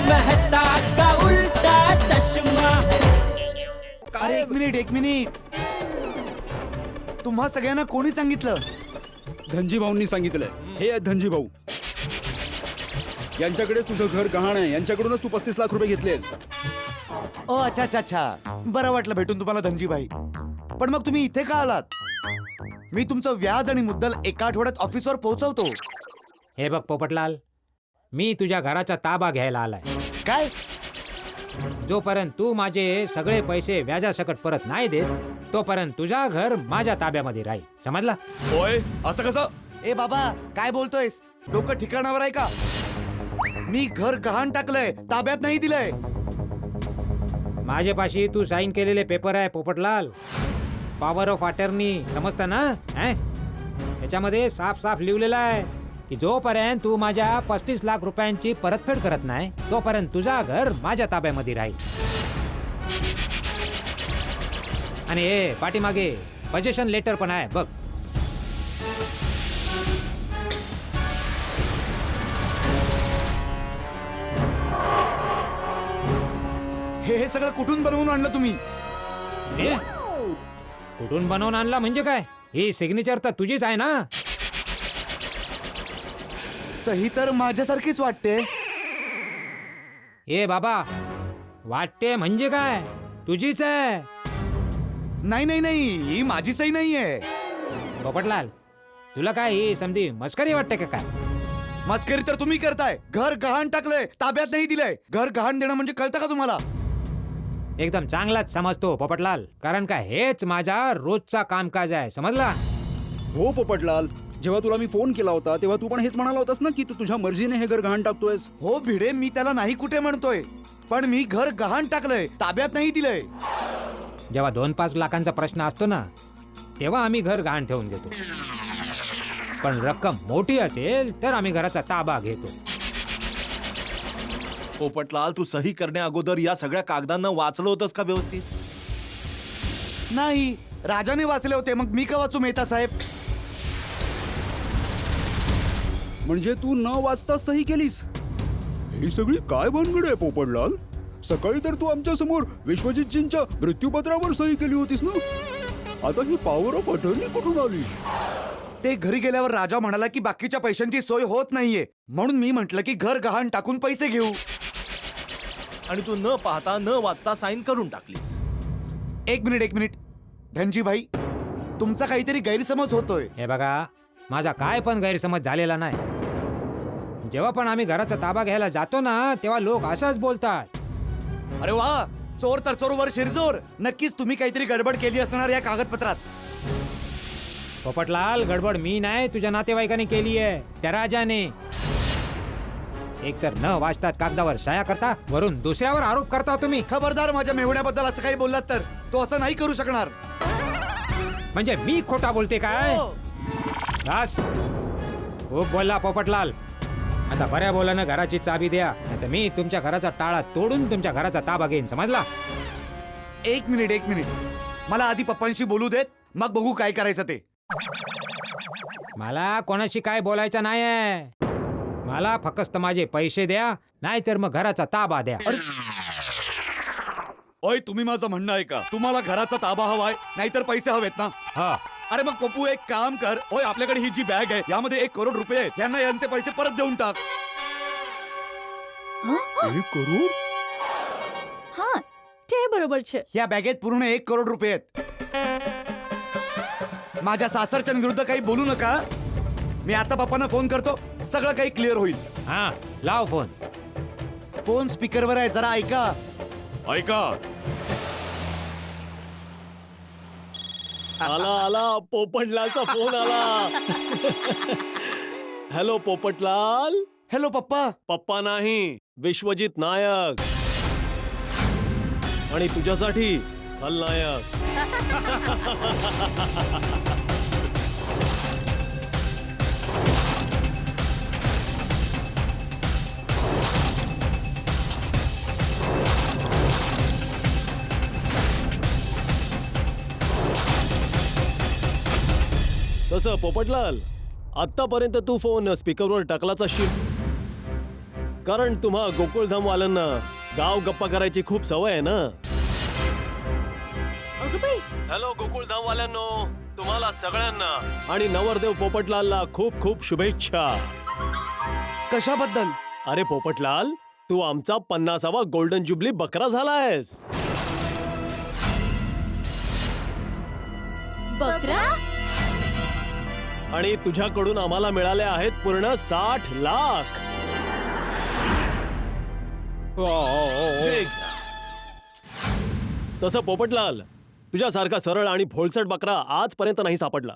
मेहता का उल्टा चष्मा। अरे एक मिनिट तुम्हा सगळ्यांना कोणी सांगितलं? धनजी भाऊंनी सांगितलंय. हे आहेत धनजी भाऊ. यांच्याकडेच तुझं घर गहाण आहे. यांच्याकडूनच तू 35 लाख रुपये घेतलेस. ओ अच्छा अच्छा अच्छा, बरं वाटलं भेटून तुम्हाला धनजीभाई. पण मग तुम्ही इथे का आलात? मी तुमचं व्याज आणि मुद्दल एका आठवड्यात ऑफिसवर पोहोचवतो. हे बघ पोपटलाल, मी तुझ्या घराचा ताबा घ्यायला आलाय. काय? जोपर्यंत तू माझे सगळे पैसे व्याजासकट परत नाही देत तोपर्यंत तुझा घर माझ्या ताब्यामध्ये राहील. समजला? होय, असं कसं? ए बाबा, काय बोलतोयस? डोकं ठिकाणावर आहे का? मी घर गहाण टाकलंय, ताब्यात नाही दिलंय. माझ्यापाशी तू साईन केलेले पेपर आहे पोपटलाल. पॉवर ऑफ अटर्नी, समजतं ना? त्याच्यामध्ये साफ साफ लिहिलेलं आहे की जोपर्यंत तू माझ्या 35 लाख रुपयांची परतफेड करत नाही तोपर्यंत तुझा घर माझ्या ताब्यामध्ये राहील. आणि हे पाठीमागे पोजेशन लेटर पण आहे बघ. हे सगळं कुठून बनवून आणलं तुम्ही? हे? कुठून बनवून आणला म्हणजे काय? ही सिग्नेचर तर तुझीच आहे ना? सही तर माझ्यासारखीच वाटते. ए बाबा, वाटते म्हणजे काय? तुझीच आहे. नाही नाही नाही, ही माझी सही नाहीये. पोपटलाल, तुला काय ही समधी मस्करी वाटते का काय? मस्करी तर तुम्ही करताय. घर गहाण टाकलंय, ताब्यात नाही दिलंय. घर गहाण देणं म्हणजे कळतं का तुम्हाला? एकदम चांगलाच समजतो पोपटलाल, कारण का हेच माझा रोजचा कामकाज आहे. समजला? हो पोपटलाल, जेव्हा तुला मी फोन केला होता तेव्हा तू पण हेच म्हणाला होतास ना की तू तुझ्या मर्जीने हे घर गहाण टाकतोयस. हो भिडे, मी त्याला नाही कुठे म्हणतोय, पण मी घर गहाण टाकलंय, ताब्यात नाही दिलंय. जेव्हा 2-5 लाखांचा प्रश्न असतो ना तेव्हा आम्ही घर गहाण ठेवून घेतो, पण रक्कम मोठी असेल तर आम्ही घराचा ताबा घेतो. पोपटलाल, तू सही करण्या अगोदर या सगळ्या कागदांना वाचलं होतंस का व्यवस्थित? नाही, राजाने वाचले होते, मग मी का वाचू मेहता साहेब? म्हणजे तू न वाचता सही केलीस? ही सगळी काय भानगड आहे पोपटलाल? सकाळी तर तू आमच्या समोर विश्वजितजींच्या मृत्यूपत्रावर सही केली होतीस ना. आता ही पॉवर ऑफ अटर्नी कुठून आली? ते घरी गेल्यावर राजा म्हणाला की बाकीच्या पैशांची सोय होत नाहीये, म्हणून मी म्हंटल की घर गहाण टाकून पैसे घेऊ. आणि तू न पाहता न वाचता साईन करून टाकलीस. एक मिनिट धनजी भाई, तुमचा काहीतरी गैरसमज होतोय. हे बघा, माझा काय पण गैरसमज झालेला नाही. जेव्हा पण आम्ही घराचा ताबा घ्यायला जातो ना तेव्हा लोक असंच बोलतात. अरे वा, चोर तर चोरवर शिरजोर. नक्कीच तुम्ही काहीतरी गडबड केली असणार या कागदपत्रात. पोपटलाल, गडबड मी नाही, तुझ्या नातेवाईकाने केली आहे, त्या राजाने. एकतर न वाचतात कागदावर शाया करता, वरून दुसऱ्यावर आरोप करता तुम्ही. खबरदार, माझ्या मेहुण्याबद्दल असं काही बोललात तर तो असं नाही करू शकणार. म्हणजे मी खोटा बोलते काय? हो. बस, खूप बोलला पोपटलाल. आता बऱ्या बोलानं घराची चाबी द्या, नाहीतर मी तुमच्या घराचा टाळा तोडून तुमच्या घराचा ताबा घेईन. समजला? एक मिनिट, मला आधी पप्पांशी बोलू देत, मग बघू काय करायचं ते. मला कोणाशी काय बोलायचं नाहीये. मला फक्त माझे पैसे द्या, नाहीतर मग घराचा ताबा द्या. ओय, तुम्ही माझं म्हणणं ऐका. तुम्हाला घराचा ताबा हवाय, नाहीतर पैसे हवेत ना? हा, अरे मग पप्पू, एक काम कर. ओय, आपल्याकडे ही जी बॅग आहे यामध्ये 1 करोड रुपये आहेत. यांना यांचे पैसे परत देऊन टाक. 1 करोड? હા તે બરોબર છે. या बॅगेत पूर्ण 1 करोड रुपये आहेत. माझ्या सासरच्या विरुद्ध काही बोलू नका. मी आता पप्पांना फोन करतो, सगळं काही क्लिअर होईल. हा, लाव फोन. फोन स्पीकरवर आहे, जरा ऐका. आला पोपटलालचा फोन आला. हॅलो पोपटलाल. हॅलो पप्पा. पप्पा नाही, विश्वजित नायक. आणि तुझ्यासाठी खलनायक. तसं पोपटलाल, आतापर्यंत तू फोन स्पीकरवर टाकलाच असशील. कारण तुम्हा गोकुळधामवाल्यांना गाव गप्पा करायची खूप सवय आहे ना. अगं बाई, हॅलो गोकुळधामवाल्यांनो, तुम्हाला सगळ्यांना आणि नवरदेव पोपटलालला खूप खूप शुभेच्छा. कशाबद्दल? अरे पोपटलाल, तू आमचा 50वा गोल्डन जुबली बकरा झालायस. बकरा? आणि तुझ्याकडून आम्हाला मिळाले आहेत पूर्ण 60 लाख. तसं पोपटलाल, तुझ्यासारखा सरळ आणि भोळसट बकरा आजपर्यंत नाही सापडला.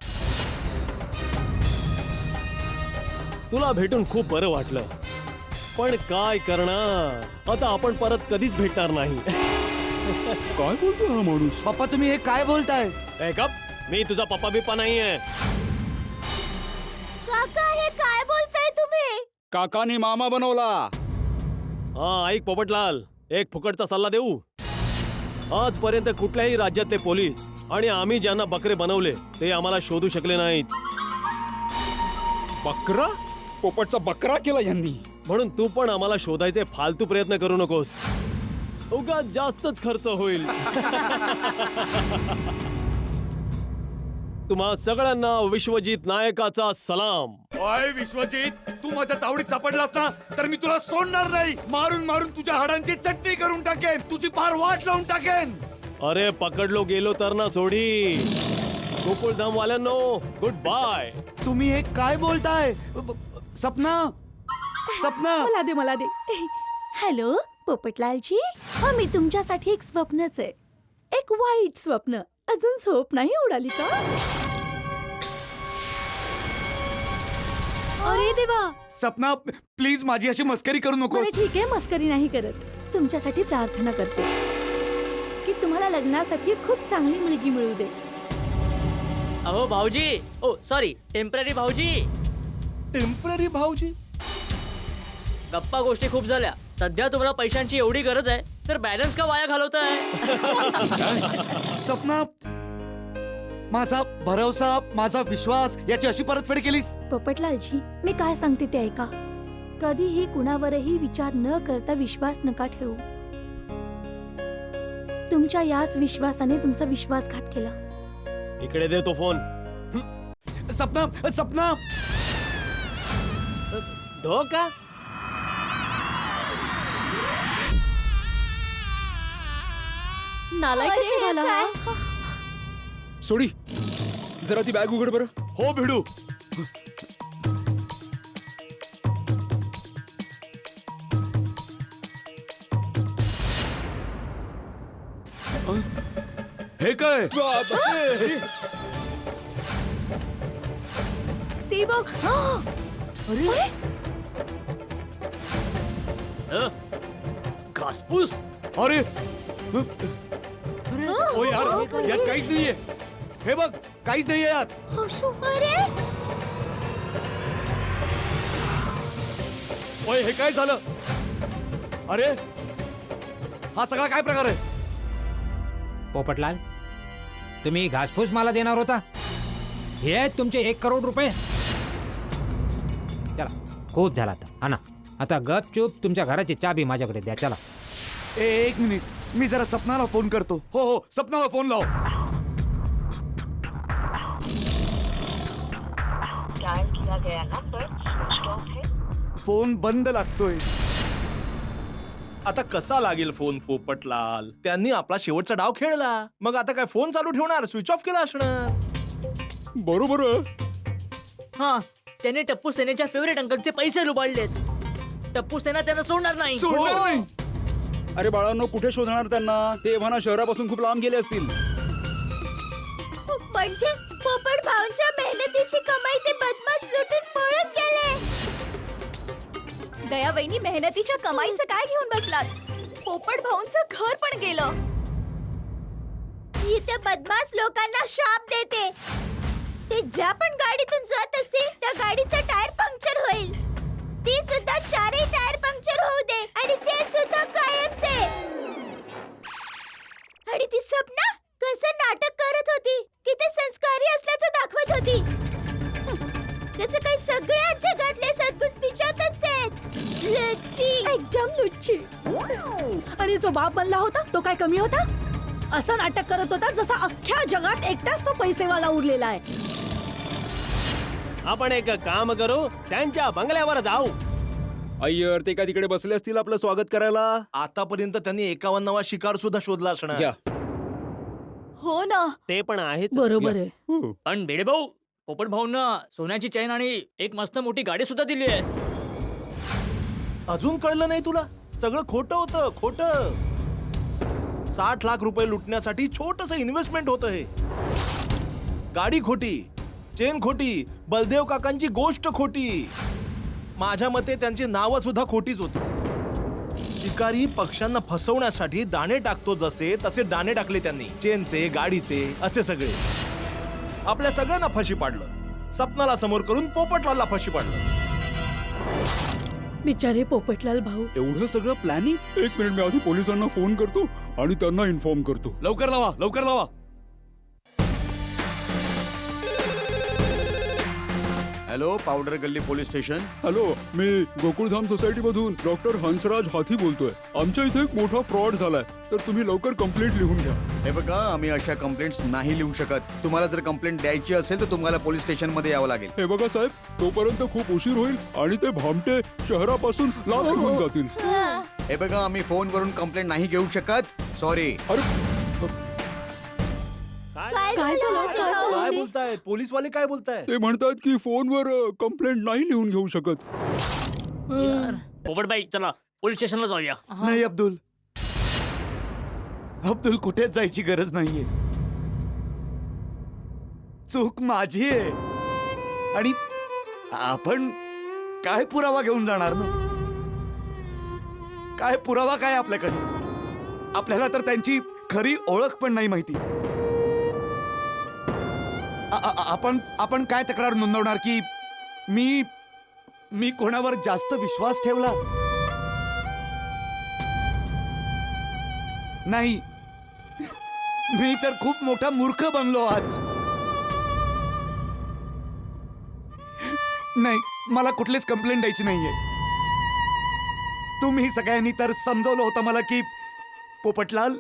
तुला भेटून खूप बरं वाटलं, पण काय करणार, आता आपण परत कधीच भेटणार नाही. काय बोलतो हा माणूस? पप्पा तुम्ही हे काय बोलताय? ए गप, मी तुझा पप्पा बिप्पा नाहीये. काका हे काय बोलताय तुम्ही? काकाने मामा बनवला. हा ऐक पोपटलाल, एक फुकटचा सल्ला देऊ. आजपर्यंत कुठल्याही राज्यातले पोलीस आणि आम्ही ज्यांना बकरे बनवले ते आम्हाला शोधू शकले नाहीत. बकरा? पोपटचा बकरा केला यांनी. म्हणून तू पण आम्हाला शोधायचे फालतू प्रयत्न करू नकोस. उगाच जास्तच खर्च होईल. तुम्हा सगळ्यांना विश्वजित नायकाचा सलाम. ओय विश्वजित, तू माझ्या तावडीत सापडलास ना तर मी तुला सोडणार नाही. मारून मारून तुझ्या हाडांची चटणी करून टाकेन, तुझी पार वाट लावून टाकेन. अरे पकडलो गेलो तर ना सोडी. गोकुळधामवाल्यांनो गुड बाय. तुम्ही हे काय बोलताय? सपना, सपना. मला दे. हॅलो पोपटलालजी, हा मी तुमच्यासाठी एक स्वप्नच आहे, एक वाईट स्वप्न. अजून झोप नाही उडाली का? अरे देवा. सपना प्लीज माझी अशी मस्करी करू बरं नकोस. ठीक आहे, मस्करी नाही करत. तुमच्यासाठी प्रार्थना करते की तुम्हाला लग्नासाठी खूप चांगली मुलगी मिळू दे. अहो भाऊजी, ओ सॉरी टेम्पररी भाऊजी. टेम्पररी भाऊजी? गप्पा गोष्टी खूप झाल्या. सध्या तुम्हाला पैशांची एवढी गरज आहे तर बॅलन्स का वाया घालवताय? सपना, माझा भरवसा, माझा विश्वास याची अशी परतफेड केलीस? पोपटलालजी, मी काय सांगते ते ऐका. कधीही कुणावरही विचार न करता विश्वास नका ठेवू. तुमच्या याच विश्वासाने तुमचा विश्वासघात केला. इकडे दे तो फोन. सपना, सपना. धोका. नालायक झाला हा. सोडी, जरा ती बॅग उघड बरं. हो भिडू. हे काय? ती बघ. अरे घासपूस. अरे ओ यार, यात काहीच नाहीये. हे बघ, काहीच नाहीये यात. अरे ओय हे काय झालं? अरे हा सगळा काय प्रकार आहे? पोपटलाल, तुम्ही घासफूस मला देणार होता. हे आहेत तुमचे 1 करोड रुपये. चला, खूप झाला आता. आणा आता गपचूप तुमच्या घराची चाबी माझ्याकडे द्या. चला. एक मिनिट, मी जरा सपनाला फोन करतो. हो हो, सपनाला फोन लाव. फोन बंद लागतोय. आता कसा लागेल फोन पोपटलाल? त्यांनी आपला शेवटचा डाव खेळला. मग आता काय फोन चालू ठेवणार? स्विच ऑफ केला असणार. बरोबर. हा, त्याने टप्पू सेनेच्या फेवरेट अंकलचे पैसे लुबाडलेत. टप्पू सेना त्यांना सोडणार नाही. सोडणार नाही. अरे बाळांनो, कुठे शोधणार त्यांना? ते एव्हाना शहरापासून खूप लांब गेले असतील. म्हणजे पोपट भाऊंच्या मेहनतीची कमाई ते बदमाश लुटून पळून गेले. दया वहिनी, मेहनतीच्या कमाईचं काय घेऊन बसलात? पोपट भाऊंचं घर पण गेलं. ही त्या बदमाश लोकांना शाप देते. ते ज्या पण गाडीतून जात असतील त्या गाडीचा टायर पंक्चर होईल. ती सुद्धा 4ही टायर पंक्चर होऊ दे, आणि ते सुद्धा कायमचे. आणि ती सपना कसं नाटक करत होती की ते संस्कारी असल्याचं दाखवत होती. तसं काही सगळ्या जगातले सद्गुण तिच्यातच आहेत. लच्ची. छी. आणि जो बाप बनला होता तो काय कमी होता? असं नाटक करत होता जसा अख्ख्या जगात एकटाच तो पैसेवाला उरलेला आहे. आपण एक काम करू, त्यांच्या बंगल्यावर जाऊ. अय्यर ते काय तिकडे बसले असतील आपलं स्वागत करायला. आतापर्यंत त्यांनी 51वा शिकार सुद्धा शोधला असणार. घ्या. हो ना. ते पण आहेच. बरोबर आहे. हो. पण बेडे भाऊ, पोपट भाऊंना सोन्याची चैन आणि एक मस्त मोठी गाडी सुद्धा दिली आहे. अजून कळलं नाही तुला? सगळं खोटं होतं, खोटं. 60 लाख रुपये लुटण्यासाठी छोटस इन्व्हेस्टमेंट होतं हे. गाडी खोटी, चेन खोटी, बलदेव काकांची गोष्ट खोटी. माझ्या मते त्यांची नावं सुद्धा खोटीच होती. शिकारी पक्ष्यांना फसवण्यासाठी दाणे टाकतो जसे तसे दाणे टाकले त्यांनी. चेनचे, गाडीचे, असे सगळे. आपल्या सगळ्यांना फशी पाडलं. सपनाला समोर करून पोपटलालला फशी पाडलं. बिचारे पोपटलाल भाऊ. एवढं सगळं प्लॅनिंग. एक मिनिट, मी आधी पोलिसांना फोन करतो आणि त्यांना इन्फॉर्म करतो. लवकर लावा, लवकर लावा. हॅलो, पावडर गल्ली पोलीस स्टेशन. हॅलो, मी गोकुळधाम सोसायटी मधून डॉक्टर हंसराज हाथी बोलतोय. आमच्या इथे एक मोठा फ्रॉड झालाय, तर तुम्ही लवकर कंप्लेंट लिहून घ्या. हे बघा, आम्ही अशा कंप्लेंट्स नाही लिहू शकत. तुम्हाला जर कंप्लेंट द्यायची असेल तर तुम्हाला पोलीस स्टेशन मध्ये यावं लागेल. हे बघा साहेब, तोपर्यंत खूप उशीर होईल आणि ते भामटे शहरापासून लांब निघून जातील. हे बघा, आम्ही फोनवरून कंप्लेंट नाही घेऊ शकत. सॉरी. अरे काय झालं? काय बोलतायत पोलीसवाले? काय बोलतायत? ते म्हणतात की फोनवर कंप्लेंट नाही लिहून घेऊ शकत. पोपट बाई, चला पोलीस स्टेशनला जाऊया. नाही अब्दुल, अब्दुल कुठेच जायची गरज नाहीये. चूक माझी आहे. आणि आपण काय पुरावा घेऊन जाणार ना? काय पुरावा काय आपल्याकडे? आपल्याला तर त्यांची खरी ओळख पण नाही माहिती. आपण काय तक्रार नोंदवणार की मी कोणावर जास्त विश्वास ठेवला? नाही, मी तर खूप मोठा मूर्ख बनलो आज. नाही, मला कुठलीच कंप्लेंट द्यायची नाहीये. तुम्ही सगळ्यांनी तर समजवलं होतं मला की पोपटलाल,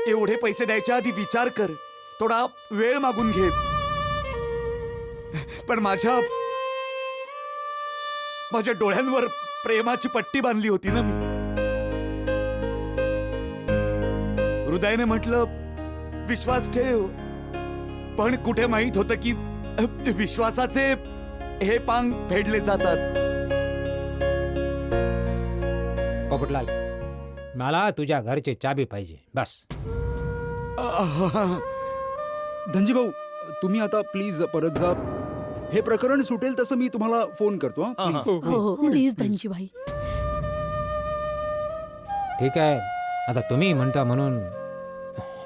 एवढे पैसे द्यायच्या आधी विचार कर, थोडा वेळ मागून घे. पण माझ्या डोळ्यांवर प्रेमाची पट्टी बांधली होती ना मी. हृदयाने म्हटलं विश्वास ठेव, पण कुठे माहित होतं की विश्वासाचे हे पांग फेडले जातात. पोपटलाल, मला तुझ्या घरची चाबी पाहिजे बस. धनजी भाऊ, तुम्ही आता प्लीज परत जा. हे प्रकरण सुटेल तसं मी तुम्हाला फोन करतो. हा, प्लीज. हो हो, प्लीज धनजी भाई. ठीक आहे, आता तुम्ही म्हणता म्हणून.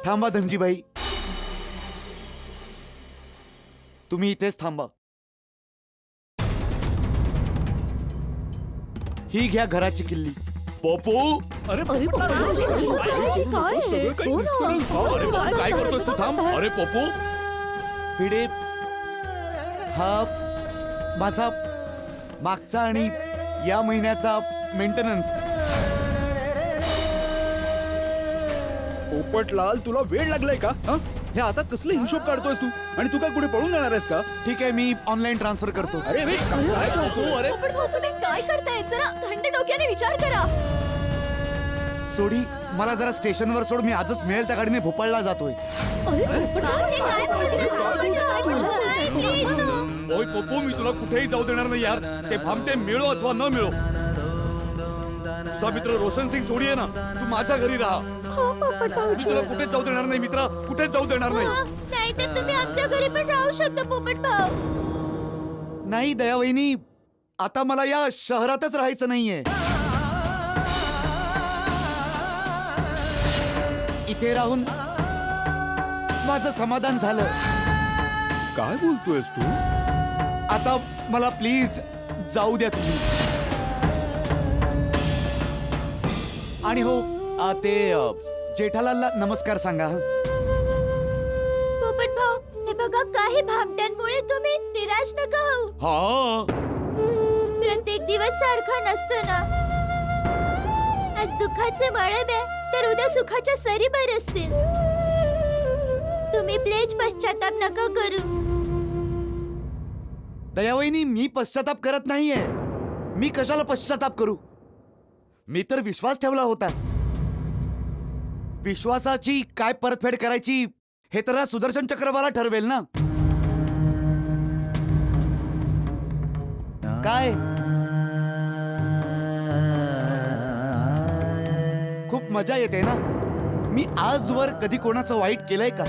थांबा धनजीबाई, तुम्ही इथेच थांबा. ही घ्या घराची किल्ली. पोपू, अरे अरे पोपटलाल, काय आहे? हो ना. काय करतोस तू? थांब. अरे पोपू, भिडे, हा माझा मागचा आणि या महिन्याचा मेंटेनन्स. पोपटलाल, तुला वेळ लागलाय का? हा? हे आता कसले हिशोब काढतोयस तू? आणि तू काय कुठे पळून जाणार आहेस का? ठीक आहे, मी ऑनलाईन ट्रान्सफर करतो. अरे वे, काय पोपू? अरे पोपट भाऊ, तुम्ही काय करताय? जरा थंड डोक्याने विचार करा. सोडी, मला जरा स्टेशनवर सोड. मी आजच मिळेल त्या गाडीने भोपाळला जातोय. काय बोलताय? प्लीज. ओय पोपू, मी तुला कुठेही जाऊ देणार नाही यार. ते भामटे मिळो अथवा न मिळो. तुझा मित्र रोशन सिंग सोडी आहे ना, तू माझ्या घरी राहा. हो पोपट भाऊ. मी तुला कुठेच जाऊ देणार नाही मित्रा, कुठेच जाऊ देणार नाही. नाही तर तुम्ही आमच्या घरी पण राहू शकता पोपट भाऊ. नाही दया वहिनी, आता मला या शहरातच राहायचं नाहीये. इथे राहून माझं समाधान झालं. काय बोलतोयस तू? आता मला प्लीज जाऊ द्या तुम्ही. आणि हो, ते जेठालालला नमस्कार सांगा. पोपट भाऊ, हे बघा, काही भामट्यांमुळे तुम्ही निराश नका होऊ. हा, प्रत्येक दिवस सारखा नसतो ना. दुःखाचे मळब आहे तर उद्या सुखाच्या सरी बरसतील. तुम्ही प्लीज पश्चाताप नका करू. दयावहिनी, मी पश्चाताप करत नाहीये. मी कशाला पश्चाताप करू? मी तर विश्वास ठेवला होता. विश्वासाची काय परतफेड करायची हे तर हा सुदर्शन चक्रवाला ठरवेल ना. काय खूप मजा येते ना. मी आजवर कधी कोणाचं वाईट केलंय का?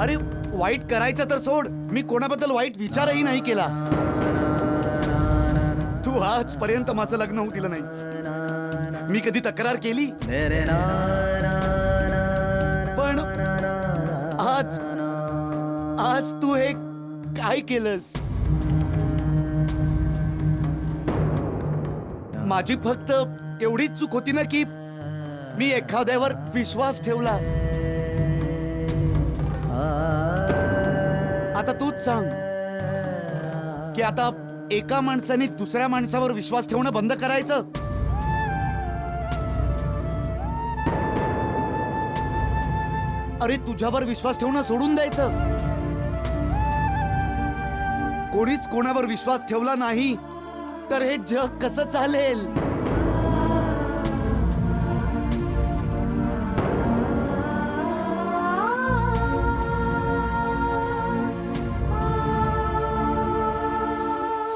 अरे वाईट करायचं तर सोड, मी कोणाबद्दल वाईट विचारही नाही केला. तू आजपर्यंत माझं लग्न होऊ दिलं नाहीस. मी कधी तक्रार केली? पण आज आज तू हे काय केलंस? माझी फक्त एवढीच चूक होती ना की मी एखाद्यावर विश्वास ठेवला. आता तूच सांग की आता एका माणसाने दुसऱ्या माणसावर विश्वास ठेवणं बंद करायचं? अरे तुझ्यावर विश्वास ठेवणं सोडून द्यायचं? कोणीच कोणावर विश्वास ठेवला नाही तर हे जग कसं चालेल?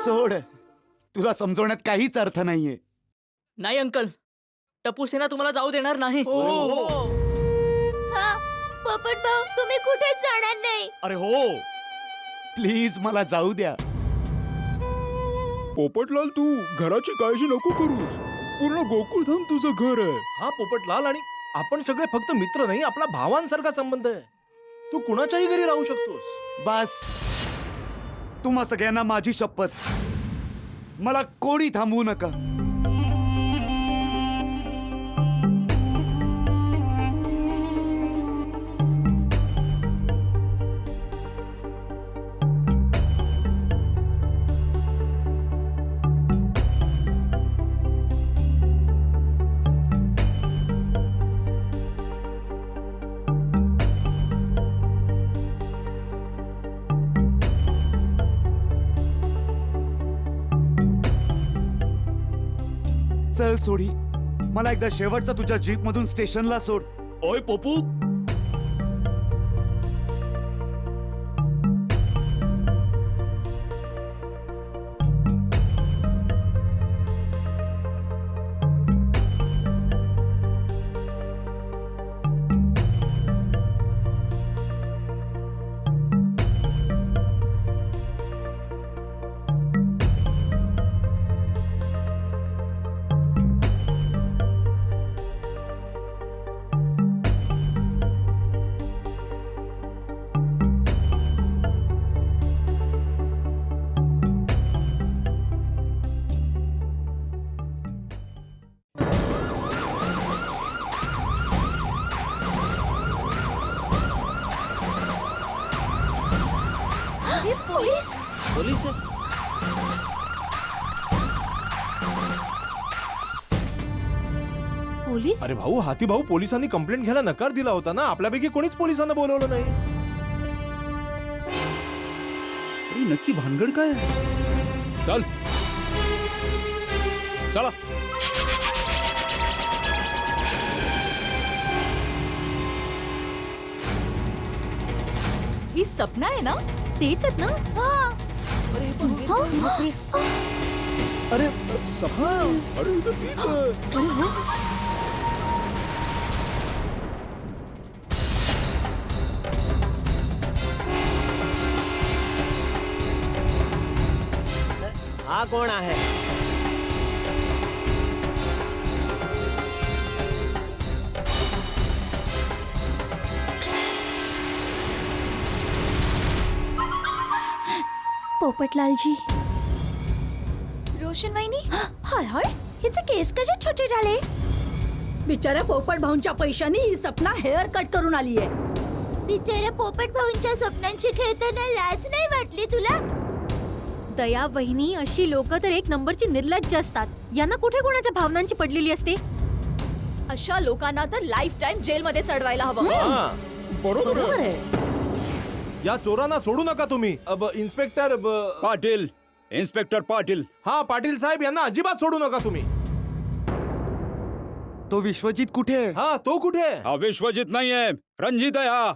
सोड, तुला समजवण्यात काहीच अर्थ नाहीये. नाही अंकल, टप्पू सेना तुम्हाला जाऊ देणार नाही. हा पोपट भाऊ, तुम्ही कुठेच जाणार नाही. अरे हो, प्लीज मला जाऊ द्या. पोपटलाल, तू घराची काळजी नको करूस. पूर्ण गोकुळधाम तुझं घर आहे. हा पोपटलाल, आणि आपण सगळे फक्त मित्र नाही, आपला भावांसारखा संबंध आहे. तू कुणाच्याही घरी राहू शकतोस. बस, तुम्हा सगळ्यांना माझी शपथ, मला कोणी थांबवू नका. चल सोडी, मला एकदा शेवटचा तुझ्या जीप मधून स्टेशनला सोड. ओय पोपू, पोलीस पोलीस पोलीस? अरे भाऊ, हाती भाऊ, पोलिसांनी कंप्लेंट घ्यायला नकार दिला होता ना. आपल्यापैकी कोणीच पोलिसांना बोलवलं नाही. अरे नक्की भानगड काय? चल चला. ही सपना आहे ना? तेच आहेत ना? अरे अरे इथं तीच आहे. हा कोण आहे? पोपटलालजी, रोशन वहिनी, हाय हाय, हिचे केस कसे छोटे झाले? बिचाऱ्या पोपट भाऊंच्या पैशांनी ही सपना हेअर कट करून आली आहे. बिचाऱ्या पोपट भाऊंच्या स्वप्नांची खेळताना लाज नाही वाटली तुला? दया वहिनी अशी लोक तर एक नंबरची निर्लज्ज असतात. यांना कुठे कोणाच्या भावनांची पडलेली असते. अशा लोकांना तर लाईफ टाइम जेलमध्ये सडवायला हवं. हा, बरोबर आहे. या चोरांना सोडू नका तुम्ही. Inspector Patil, inspector Patil. हा पाटील साहेब, यांना अजिबात सोडू नका तुम्ही. तो विश्वजित कुठे आहे? हा, तो कुठे आहे? हा विश्वजित नाहीये, रणजित आहे हा.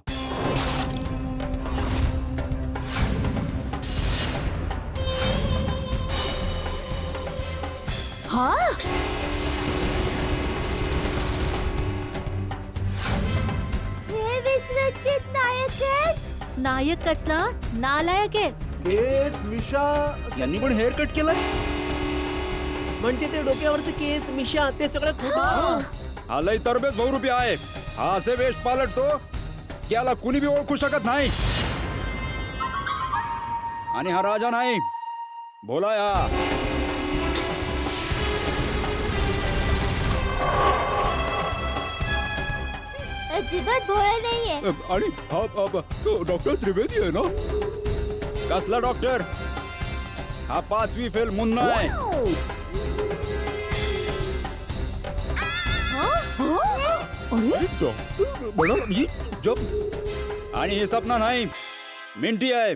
हा हे विश्वजित नायक आहेत. नायक कसला नालायक आहे. केस मिशा. यांनी पण हेअर कट केलाय. म्हणजे ते डोक्यावरचे केस मिशा ते सगळं खोटं. हा लय तरबेज बहुरूपी आहे. हा असे वेश पालटतो की याला कुणी बी ओळखू शकत नाही. आणि हा राजा नाही, भोला हा. अजिबात भोळा नाहीये. आणि हा डॉक्टर त्रिवेदी आहे ना? कसला डॉक्टर? हा 5वी फेल मुन्ना आहे. आणि हे सपना नाही, मिंटी आहे.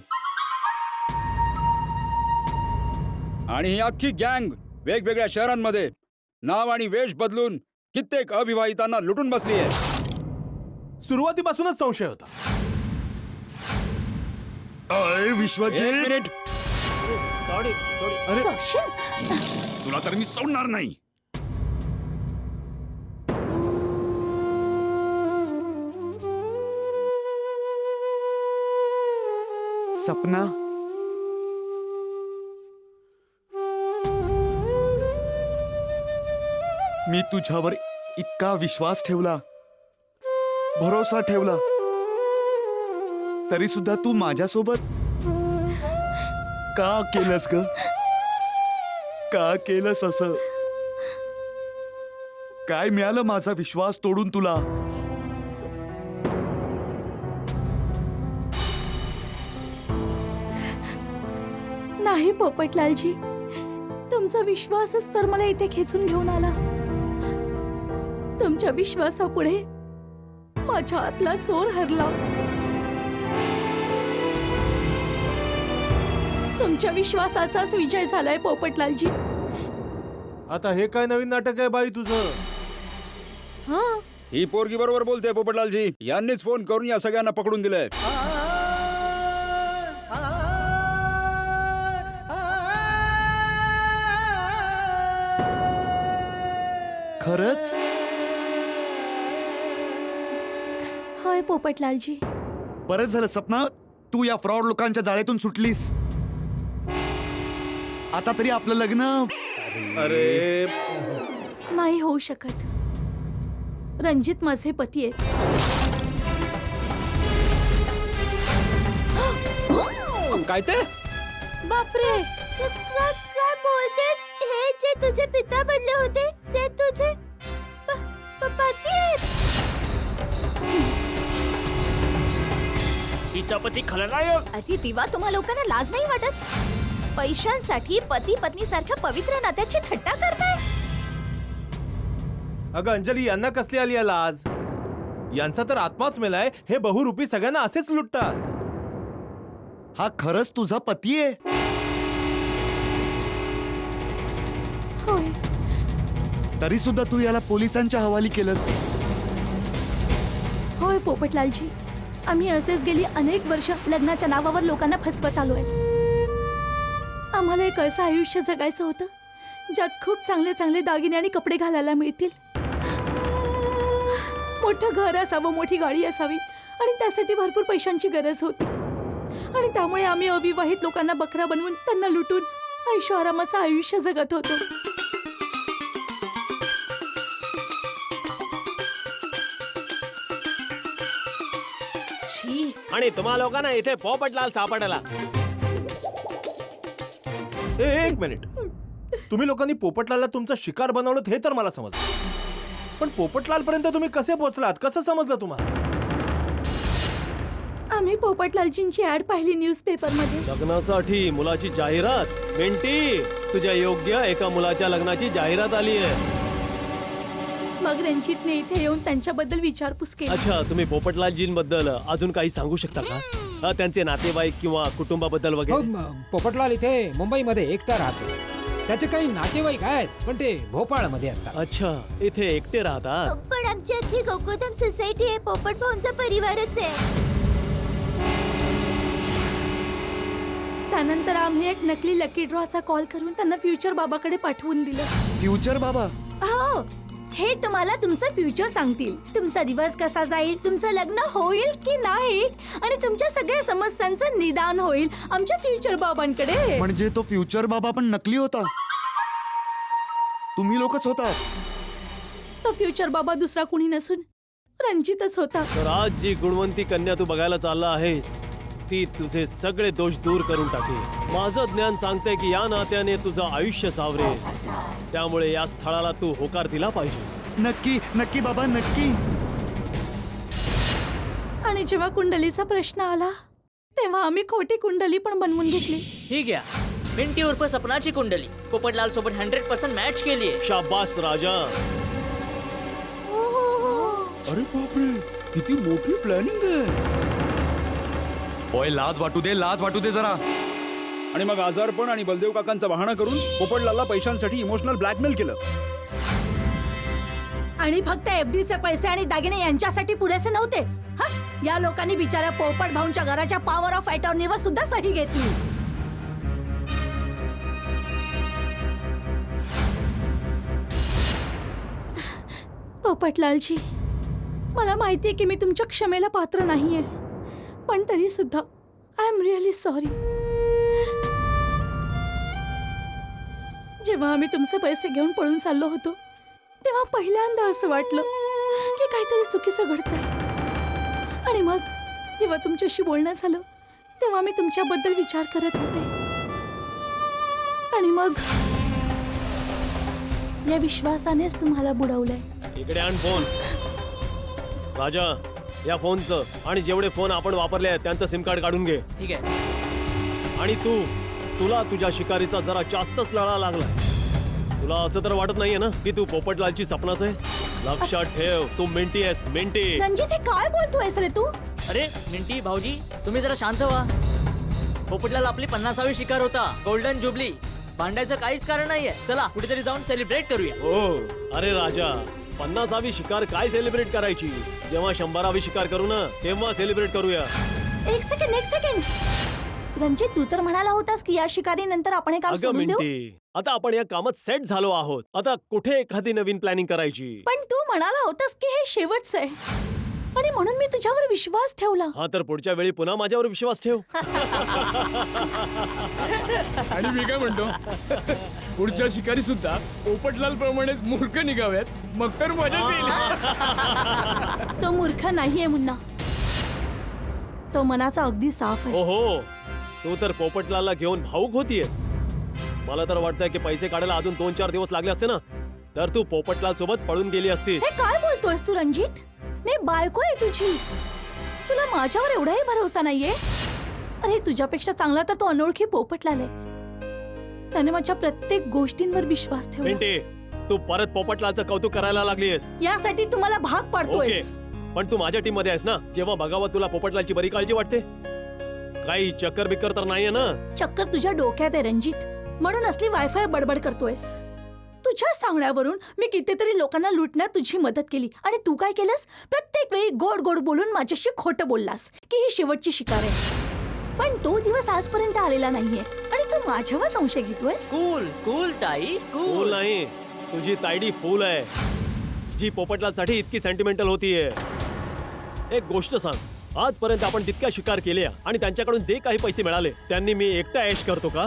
आणि ही अख्खी गँग वेगवेगळ्या शहरांमध्ये नाव आणि वेश बदलून कित्येक अविवाहितांना लुटून बसली आहे. सुरुवातीपासूनच संशय होता. एक Vishwajit, minute, sorry sorry. Roshan, तुला तर मी सोडणार नाही. सपना, मी तुझ्यावर इतका विश्वास ठेवला, भरोसा ठेवला, तरी सुद्धा तू माझ्यासोबत का केलंस ग? का केलंस असं? काय मिळालं माझा विश्वास तोडून तुला? नाही पोपटलालजी, तुमचा विश्वासच तर मला इथे खेचून घेऊन आला. तुमच्या विश्वासापुढे माझ्या आतला चोर हरला. तुमच्या विश्वासाचाच विजय झालाय पोपटलालजी. आता हे काय नवीन नाटक आहे बाई तुझं? ही पोरगी बरोबर बोलते पोपटलालजी. यांनीच फोन करून या सगळ्यांना पकडून दिलंय. खरंच? होय पोपटलालजी. बरंच झालं सपना, तू या फ्रॉड लोकांच्या जाळ्यातून सुटलीस. आता तरी आपलं लग्न. अरे नाही होऊ शकत. रणजित माझे पती आहेत. काय ते? बापरे, काय बोलते? हे जे तुझे पिता बनले होते ते तुझे पती आहेत. तिचा पती खलनायक. अरे दिवा, तुम्हा लोकांना लाज नाही वाटत? पैशांसाठी पती पत्नी सारख्या पवित्र नात्याची थट्टा करताय. अगं अंजली, यांना कसली आली आहे लाज? यांचा तर आत्माच मेलाय. हे बहुरूपी सगळ्यांना असेच लुटतात. हा खरंच तुझा पती आहे? होय. तरी सुद्धा तू याला पोलिसांच्या हवाली केलंस. होय पोपटलालजी, आम्ही असेच गेली अनेक वर्ष लग्नाच्या नावावर लोकांना फसवत आलोय. आम्हाला एक असं आयुष्य जगायचं होतं ज्यात खूप चांगले चांगले दागिने आणि कपडे घालायला मिळतील, मोठं घर असावं, मोठी गाडी असावी, आणि त्यासाठी भरपूर पैशांची गरज होती. आणि त्यामुळे आम्ही अविवाहित लोकांना बकरा बनवून त्यांना लुटून ऐशोआरामाचं आयुष्य जगत होतो. छी, आणि तुम्हा लोकांना इथे पोपटलाल सापडला. एक मिनिट. तुम्ही लोकांनी पोपटलालला तुमचा शिकार बनवलं हे तर मला समजलं, पण पोपटलाल पर्यंत तुम्ही कसे पोहोचलात? कसं समजलं तुम्हाला? आम्ही आम्ही पोपटलालजींची ऍड पाहिली न्यूजपेपर मध्ये. लग्नासाठी मुलाची जाहिरात. मिंटी, तुझ्या योग्य एका मुलाच्या लग्नाची जाहिरात आली आहे. मग रणजितने इथे येऊन त्यांच्याबद्दल विचारपूस केली. अच्छा, तुम्ही पोपटलालजींबद्दल अजून काही सांगू शकता का? त्यांचे नातेवाईक किंवा कुटुंबाबद्दल हो, वगैरे? पोपटलाल इथे मुंबईमध्ये एकटा राहतो. त्याचे काही नातेवाईक आहेत पण ते भोपाळमध्ये असतात. अच्छा, इथे एकटे राहतात. पण आमची अख्खी गोकुळधाम सोसायटी आहे पोपट भाऊंचा परिवारच आहे. त्यानंतर आम्ही एक नकली लकी ड्रॉचा कॉल करून त्यांना फ्युचर बाबाकडे पाठवून दिलं. फ्युचर बाबा? हो, हे तुम्हाला तुमचं फ्युचर सांगतील. तुमचा दिवस कसा जाईल, तुमचं लग्न होईल की नाही आणि तुमच्या सगळ्या समस्यांचं निदान होईल आमच्या फ्युचर बाबांकडे. म्हणजे तो फ्युचर बाबा पण नकली होता? तुम्ही लोकच होता? तो फ्युचर बाबा दुसरा कुणी नसून रणजितच होता. तर आज जी गुणवंती कन्या तू बघायला चालला आहेस ती तुझे सगळे दोष दूर करून टाकेल. माझं ज्ञान सांगते की या नात्याने तुझं आयुष्य सावरेल. त्यामुळे या स्थळाला तू होकार दिला पाहिजेस. नक्की नक्की बाबा, नक्की. आणि जेव्हा कुंडलीचा प्रश्न आला तेव्हा आम्ही खोटी कुंडली पण बनवून घेतली. ही घ्या, मिंटी उर्फ सपनाची कुंडली पोपटलाल सोबत 100% मॅच केली. शाबास राजा. अरे बापरे, किती मोठी प्लॅनिंग आहे. ओय, लाज वाटू दे, लाज वाटू दे जरा. आणि मग आजारपण आणि बलदेव काकांचा बहाणा करून पोपटलालला पैशांसाठी इमोशनल ब्लॅकमेल केलं. आणि फक्त एफडीचे पैसे आणि दागिने यांच्यासाठी पुरेसे नव्हते. या लोकांनी बिचाऱ्या पोपट भाऊंच्या घराच्या पॉवर ऑफ अटॉर्नीवर सुद्धा सही घेतली. पोपटलालजी, मला माहितीये की मी तुमच्या क्षमेला पात्र नाहीये, पण तरी सुद्धा आय एम रिअली सॉरी. जेव्हा आम्ही तुमचे पैसे घेऊन पळून चाललो होतो तेव्हा पहिल्यांदा असं वाटलं की काहीतरी चुकीचं घडतंय. आणि मग जेव्हा तुमच्याशी बोलणं झालं तेव्हा मी तुमच्याबद्दल विचार करत होते. आणि मग या विश्वासानेच तुम्हाला बुडवलंय. इकडे आण फोन. राजा, या फोनचं आणि जेवढे फोन आपण वापरले आहेत त्यांचं सिम कार्ड काढून घे. ठीक आहे. आणि तुला तुझ्या शिकारीचा जरा जास्तच लळा लागलाय. तुला असं तर वाटत नाहीये ना की तू पोपटलालची सपनाच आहेस? लक्षात ठेव, तू मिंटी आहेस, मिंटी. रणजित, हे काय बोलतोयस रे तू? अरे मिंटी भाऊजी, तुम्ही जरा शांत व्हा. पोपटलाल आपली 50वी शिकार होता, गोल्डन जुबली. भांडायचं काहीच कारण नाहीये. चला कुठेतरी जाऊन सेलिब्रेट करूया. हो, अरे राजा, 50वी शिकार काय सेलिब्रेट करायची? जेव्हा 100वी शिकार करू ना तेव्हा सेलिब्रेट करूया. एक सेकंड. रणजित, तू तर म्हणाला होतास की या शिकारीनंतर आपण हे काम अगं सोडून देऊ. मिंटी, आता आपण या कामात सेट झालो आहोत. आता कुठे एखादी नवीन प्लॅनिंग करायची? पण तू म्हणाला होतास की हे शेवटचं आहे आणि म्हणून मी तुझ्यावर विश्वास ठेवला. हा, तर पुढच्या वेळी पुन्हा माझ्यावर विश्वास ठेव. आणि मी काय म्हणतो, पुढच्या शिकारी सुद्धा पोपटलाल प्रमाणेच मूर्ख निघाव्यात, मग तर मजाच येईल. तो मूर्ख नाहीये मुन्ना, तो मनाचा अगदी साफ आहे. ओहो, तू तर पोपटलालला घेऊन भाऊक होतीयस. मला तर वाटतंय की पैसे काढायला अजून 2-4 दिवस लागले असते ना तर तू पोपटलाल सोबत पळून गेली असतीस. हे काय बोलतोयस तू रणजित? मी बायको आहे तुझी. तुला माझ्यावर एवढाही भरोसा नाहीये? अरे, तुझ्यापेक्षा चांगला तर तो अनोळखी पोपटलाल आहे. त्याने माझ्या प्रत्येक गोष्टींवर विश्वास ठेवला. मिंटी, तू परत पोपटलालचं कौतुक करायला लागलीयस. यासाठी तुम्हाला भाग ओके, पडतोयस. पण तू माझ्या टीम मध्ये आहेस ना. जेव्हा बघावं तुला पोपटलालची बरी काळजी वाटते. काही चक्कर बिक्कर तर नाहीये ना? चक्कर तुझ्या डोक्यात आहे रणजित, म्हणून असली वायफाय बडबड करतोयस. तुझ्या सांगण्यावरून मी कितीतरी लोकांना लुटण्यात तुझी मदत केली आणि तू काय केलंस? प्रत्येक वेळी गोड गोड बोलून माझ्याशी खोटं बोललास की ही शेवटची शिकार आहे. पण तो दिवस आजपर्यंत आलेला नाहीये आणि तू माझ्यावर संशय घेतोयस. कूल ताई, फूल कूल. नाही, तुझी तायडी फूल आहे जी पोपटलालसाठी इतकी सेंटिमेंटल होतीये. एक गोष्ट सांग, आजपर्यंत आपण तितक्या शिकार केल्या आणि त्यांच्याकडून जे काही पैसे मिळाले त्यांनी मी एकटा ऐश करतो का?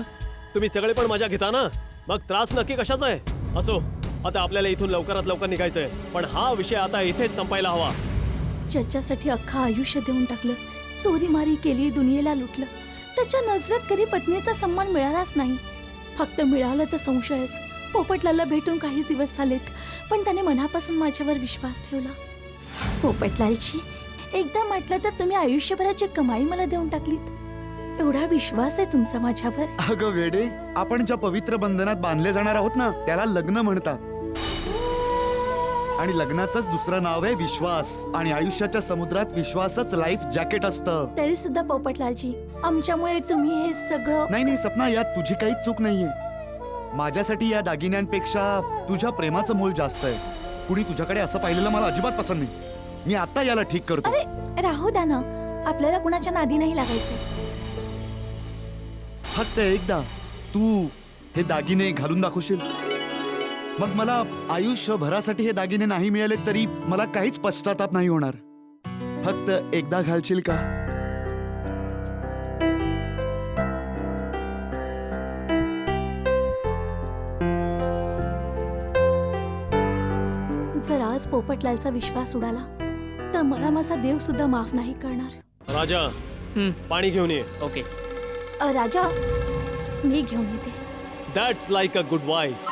तुम्ही सगळे पण मजा घेता ना, मग त्रास नक्की कशाचा आहे? असो, आता आपल्याला इथून लवकरात लवकर निघायचंय, पण हा विषय आता इथेच संपायला हवा. ज्याच्यासाठी अख्खं आयुष्य देऊन टाकलं, चोरीमारी केली, दुनियेला लुटलं, त्याच्या नजरेत कधी पत्नीचा सन्मान मिळालाच नाही. फक्त मिळालं तर संशयच. पोपटलालला भेटून काहीच दिवस झालेत, पण त्याने मनापासून माझ्यावर विश्वास ठेवला. पोपटलालची, एकदा म्हटलं तर तुम्ही आयुष्यभराची कमाई मला देऊन टाकलीत. एवढा विश्वास आहे तुमचा माझ्यावर. अगं वेडे, आपण ज्या पवित्र बंधनात बांधले जाणार आहोत ना त्याला लग्न म्हणतात. आणि लग्नाचंच दुसरं नाव आहे विश्वास. आणि आयुष्याच्या समुद्रात विश्वासच लाईफ जॅकेट असतं. तरी सुद्धा पोपटलालजी, आमच्यामुळे तुम्ही हे सगळं. नाही सपना, यात तुझी काहीच चूक नाहीये. माझ्यासाठी या दागिन्यांपेक्षा तुझ्या प्रेमाचं मोल जास्त आहे. कुणी तुझ्याकडे असं पाहिलेलं मला अजिबात पसंत नाही. मी आता याला ठीक करतो. अरे राहू द्या ना, आपल्याला कुणाच्या नादी नाही लागायचं. फक्त एकदा तू हे दागिने घालून दाखवशील, मग मला आयुष्यभरासाठी हे दागिने नाही मिळाले तरी मला काहीच पश्चाताप नाही होणार. फक्त एकदा घालशील का? जर आज पोपटलालचा विश्वास उडाला तर मला माझा देव सुद्धा माफ नाही करणार. राजा पाणी घेऊन ये. ओके. राजा, मी घेऊन येते. That's like a good wife.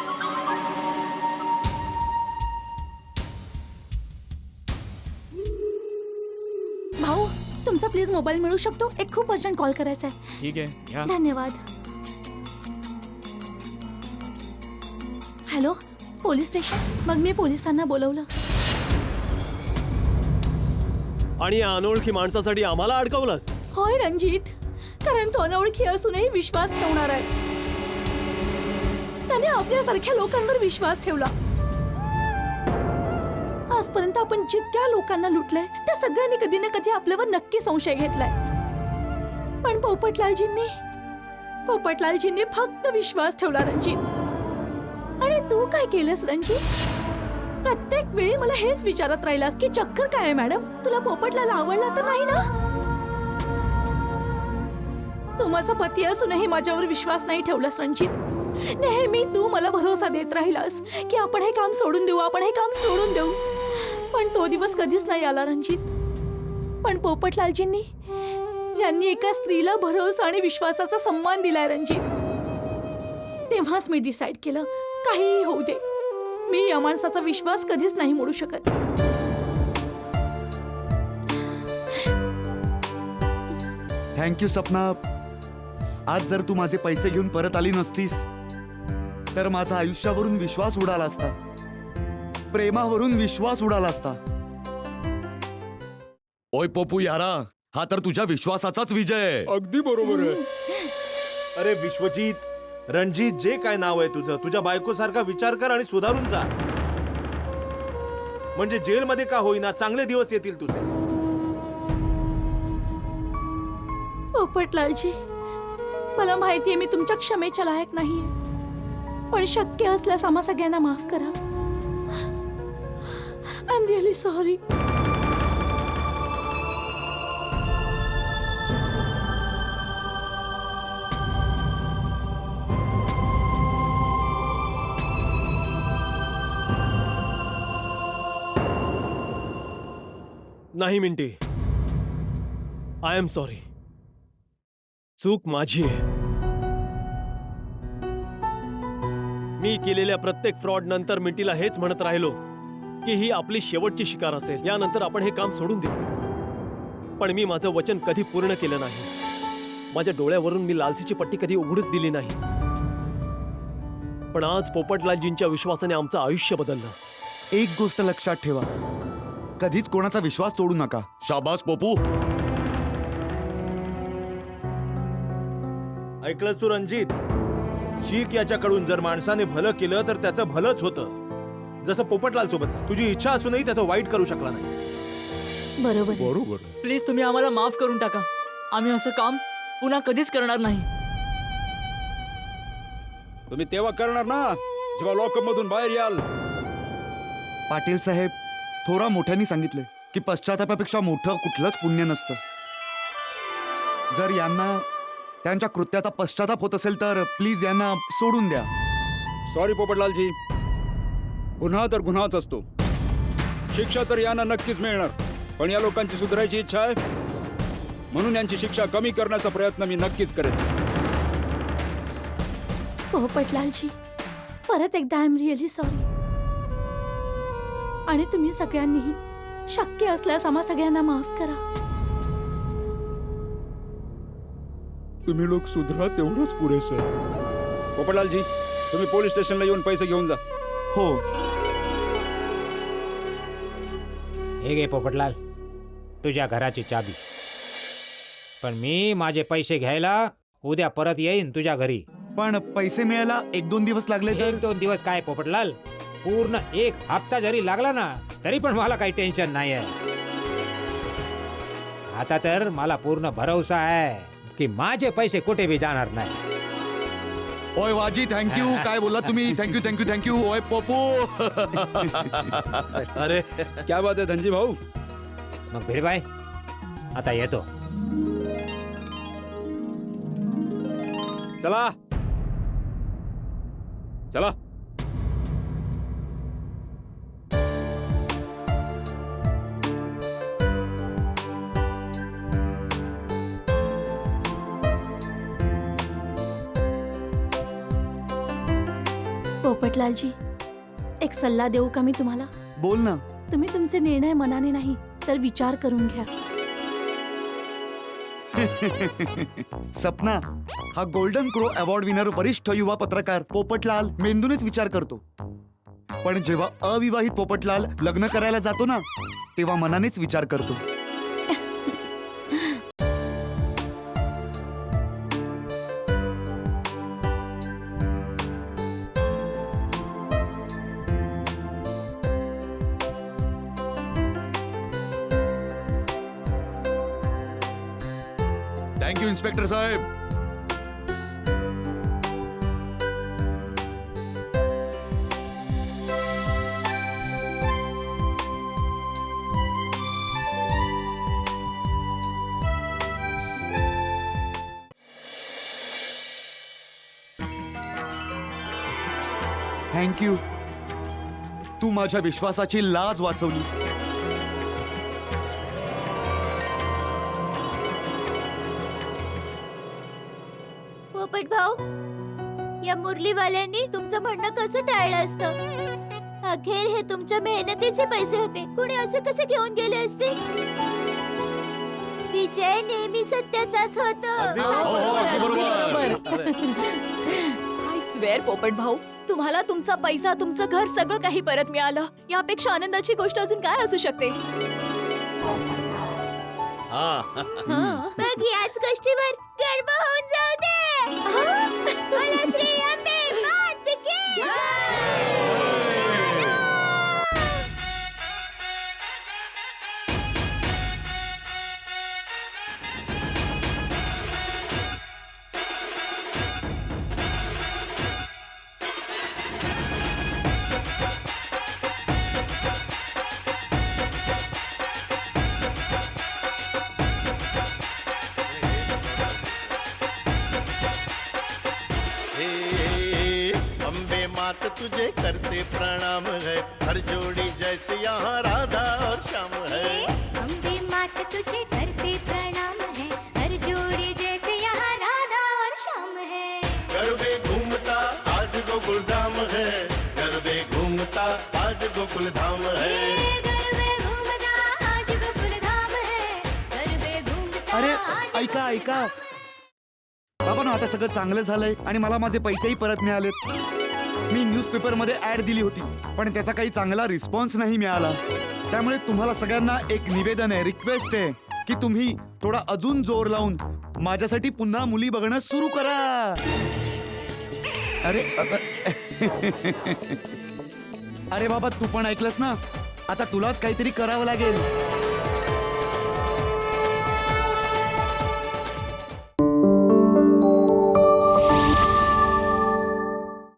भाऊ, तुमचा प्लीज मोबाईल मिळू शकतो? एक खूप अर्जंट कॉल करायचा आहे. ठीक आहे, घ्या. धन्यवाद. Hello, police station. मग मी पोलिसांना बोलवलं. आणि या अनोळखी माणसासाठी आम्हाला अडकवलंस. होय रणजित, कारण तो अनोळखी असूनही विश्वास ठेवणार आहे. त्याने आपल्यासारख्या लोकांवर विश्वास ठेवला. आजपर्यंत आपण जितक्या लोकांना लुटलंय त्या सगळ्यांनी कधी ना कधी आपल्यावर नक्की संशय घेतलाय. पण पोपटलालजींनी फक्त विश्वास ठेवला रणजित. आणि तू काय केलंस रणजित? प्रत्येक वेळी मला हेच विचारत राहिलास की चक्कर काय आहे मॅडम, तुला पोपटलाल आवडला तर नाही ना? तू माझा पती असूनही माझ्यावर विश्वास नाही ठेवलास रणजित. नेहमी तू मला भरोसा देत राहिलास की आपण हे काम सोडून देऊ. पण तो दिवस कधीच नाही आला रणजित. पण पोपटलालजींनी एका स्त्रीला भरोसा आणि विश्वासाचा सन्मान दिलाय रणजित. तेव्हाच मी डिसाईड केलं, काहीही होऊ दे, मी या माणसाचा विश्वास कधीच नाही मोडू शकत. थँक्यू सपना. आज जर तू माझे पैसे घेऊन परत आली नसतीस तर माझा आयुष्यावरून विश्वास उडाला असता, प्रेमावरून विश्वास उडाला असता. ओय पोपू यारा, हा तर तुझ्या विश्वासाचाच विजय आहे. अगदी बरोबर आहे. अरे विश्वजित, रणजित, जे काय नाव आहे तुझं, तुझ्या बायकोसारखा विचार कर आणि सुधारून जा. म्हणजे जेलमध्ये का होईना चांगले दिवस येतील तुझे. पोपटलालजी, मला माहितीये मी तुमच्या क्षमेच्या लायक नाहीये, पण शक्य असल्यास आम्हा सगळ्यांना माफ करा. I am really sorry. नाही मिंटी, आय एम सॉरी. चूक माझी आहे. मी केलेल्या प्रत्येक फ्रॉड नंतर मिंटीला हेच म्हणत राहिलो की ही आपली शेवटची शिकार असेल, यानंतर आपण हे काम सोडून देऊ. पण मी माझं वचन कधी पूर्ण केलं नाही. माझ्या डोळ्यावरून मी लालसीची पट्टी कधी उघडूच दिली नाही. पण आज पोपटलालजींच्या विश्वासाने आमचं आयुष्य बदललं. एक गोष्ट लक्षात ठेवा, कधीच कोणाचा विश्वास तोडू नका. शाबास पोपू. ऐकलंस तू रणजित? शीख याच्याकडून जर माणसाने भलं केलं तर त्याचं भलंच होतं. जसं पोपटलाल सोबत तुझी इच्छा असूनही त्याचं वाईट करू शकला नाहीस. बरोबर आहे. बरोबर. प्लीज तुम्ही आम्हाला माफ करून टाका. आम्ही असं काम पुन्हा कधीच करणार नाही. तुम्ही तेव्हा करणार ना जेव्हा लॉकअप मधून बाहेर याल. पाटील साहेब, थोरा मोठ्यांनी सांगितले की पश्चातापापेक्षा मोठं कुठलंच पुण्य नसतं. जर यांना त्यांच्या कृत्याचा पश्चाताप होत असेल तर प्लीज यांना सोडून द्या. सॉरी पोपटलालजी, गुन्हा तर गुन्हाच असतो. शिक्षा तर यांना नक्कीच मिळणार, पण या लोकांची सुधारायची इच्छा आहे म्हणून यांची शिक्षा कमी करण्याचा प्रयत्न मी नक्कीच करेन. पोपटलालजी, परत एकदा आय एम रिअली सॉरी. आणि तुम्ही सगळ्यांनीही शक्य असल्यास आम्हा सगळ्यांना माफ करा. तुम्ही लोक सुधरा तेवढंच पुरेसं आहे. पोपटलालजी, तुम्ही पोलीस स्टेशनला येऊन पैसे घेऊन जा. हो. हे घे पोपटलाल, तुझ्या घराची चाबी. पण मी माझे पैसे घ्यायला उद्या परत येईन तुझ्या घरी. पण पैसे मिळायला 1-2 दिवस लागले तर? 1-2 दिवस काय पोपटलाल, पूर्ण 1 हप्ता जरी लागला ना तरी पण मला काही टेन्शन नाही आहे. आता तर मला पूर्ण भरोसा आहे की माझे पैसे कुठे बी जाणार नाही. ओय वाजी, थँक्यू. काय बोला तुम्ही? Thank you thank you thank you. ओय पोपू. अरे क्या बात आहे धनजी भाऊ. मग भिडबाई, आता येतो. चला चला. पोपटलालजी, एक सल्ला देऊ का मी तुम्हाला? बोल ना. तुम्ही तुमचे निर्णय मनाने नाही तर विचार करून घ्या. सपना, हा गोल्डन क्रो अवॉर्ड विनर वरिष्ठ युवा पत्रकार पोपटलाल मेंदूनेच विचार करतो. पण जेव्हा अविवाहित पोपटलाल लग्न करायला जातो ना, तेव्हा मनानेच विचार करतो. थँक्यू इन्स्पेक्टर साहेब. थँक्यू. तू माझ्या विश्वासाची लाज वाचवलीस. पोपट भाऊ, या मुरलीवाल्यांनी तुमचं म्हणणं कसं टाळलं असतं? अखेर हे तुमच्या मेहनतीचे पैसे होते. कुणी असे कसे घेऊन गेले असते? विजय नेहमी सत्याचाच होतो. आय स्वेअर पोपट भाऊ, तुम्हाला तुमचा पैसा, तुमचं घर, सगळं काही परत मिळालं. यापेक्षा आनंदाची गोष्ट अजून काय असू शकते? मग याच गोष्टीवर गर्व होऊन जाऊ दे. बोला श्री अंबे मात की जय. अम्बे मात तुझे करते प्रणाम है, हर जोड़ी जैसे यहाँ राधा और श्याम है. अम्बे मात तुझे करते प्रणाम है, हर जोड़ी जैसे यहाँ राधा और श्याम है. गरबे घूमता आज गोकुल धाम है, गरबे घूमता आज गोकुल धाम है. गरबे घूमता आज गोकुल धाम है, गरबे घूमता. अरे आज ऐका ऐका, बाबा ना, आता सगळं चांगलं झालंय आणि मला माझे पैसेही परत मिळालेत. मी न्यूजपेपरमध्ये ऍड दिली होती, पण त्याचा काही चांगला रिस्पॉन्स नाही मिळाला. त्यामुळे तुम्हाला सगळ्यांना एक निवेदन आहे, रिक्वेस्ट आहे की तुम्ही थोडा अजून जोर लावून माझ्यासाठी पुन्हा मुली बघणं सुरू करा. अरे अरे बाबा, तू पण ऐकलंस ना? आता तुलाच काहीतरी करावं लागेल.